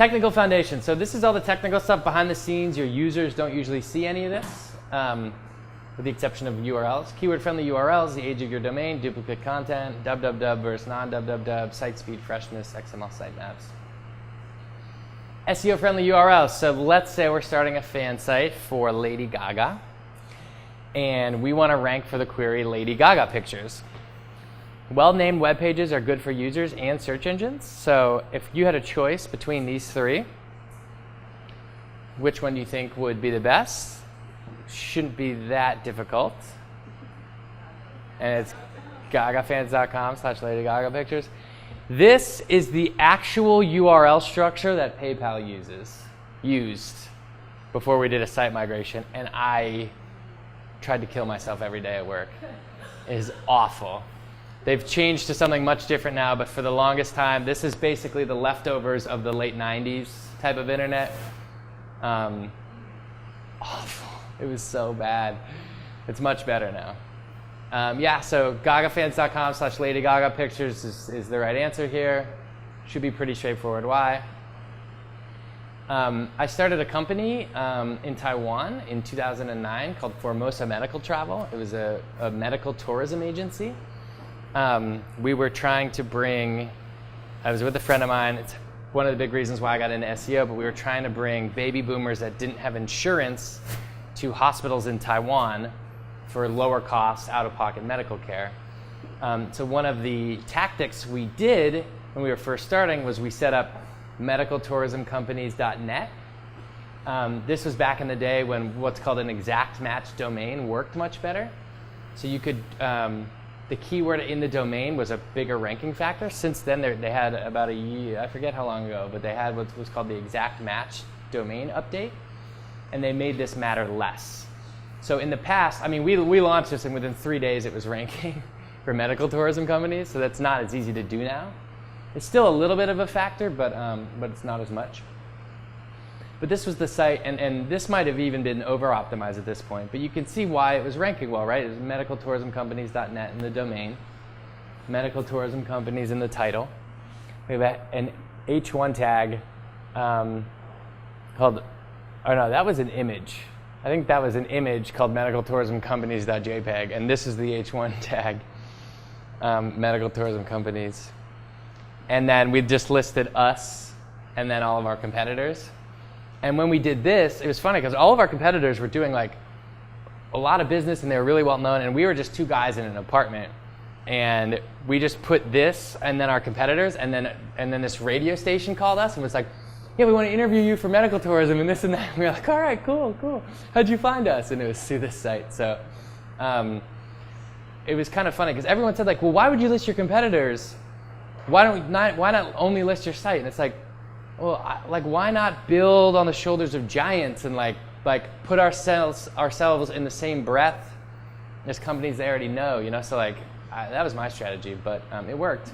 Technical foundation. So this is all the technical stuff behind the scenes. Your users don't usually see any of this, with the exception of URLs. Keyword-friendly URLs, the age of your domain, duplicate content, www versus non-www, site speed, freshness, XML sitemaps. SEO-friendly URLs. So let's say we're starting a fan site for Lady Gaga, and we want to rank for the query Lady Gaga pictures. Well-named web pages are good for users and search engines. So if you had a choice between these three, which one do you think would be the best? Shouldn't be that difficult. And it's gagafans.com/Lady Gaga pictures. This is the actual URL structure that PayPal used before we did a site migration, and I tried to kill myself every day at work. It is awful. They've changed to something much different now, but for the longest time, this is basically the leftovers of the late 90s type of internet. Awful. It was so bad. It's much better now. Yeah, so gagafans.com/Lady Gaga pictures is the right answer here. Should be pretty straightforward. Why? I started a company in Taiwan in 2009 called Formosa Medical Travel. It was a medical tourism agency. We were trying to bring, I was with a friend of mine, it's one of the big reasons why I got into SEO, but we were trying to bring baby boomers that didn't have insurance to hospitals in Taiwan for lower cost, out-of-pocket medical care. So one of the tactics we did when we were first starting was we set up medicaltourismcompanies.net. This was back in the day when what's called an exact match domain worked much better. So you could, the keyword in the domain was a bigger ranking factor. Since then, they had about a year, I forget how long ago, but they had what was called the exact match domain update, and they made this matter less. So in the past, I mean, we launched this, and within 3 days, it was ranking for medical tourism companies, so that's not as easy to do now. It's still a little bit of a factor, but it's not as much. But this was the site, and this might have even been over-optimized at this point, but you can see why it was ranking well, right? It was medicaltourismcompanies.net in the domain, medical tourism companies in the title. We have an H1 tag called, oh no, that was an image. I think that was an image called medicaltourismcompanies.jpg, and this is the H1 tag, medical tourism companies. And then we just listed us and then all of our competitors. And when we did this, it was funny because all of our competitors were doing like a lot of business and they were really well known, and we were just two guys in an apartment. And we just put this and then our competitors, and then this radio station called us and was like, yeah, we want to interview you for medical tourism and this and that. And we were like, all right, cool. How'd you find us? And it was through this site. So it was kind of funny because everyone said like, well, why would you list your competitors? Why not only list your site? And it's like, well, why not build on the shoulders of giants and like put ourselves in the same breath as companies they already know, you know? So like that was my strategy, but it worked.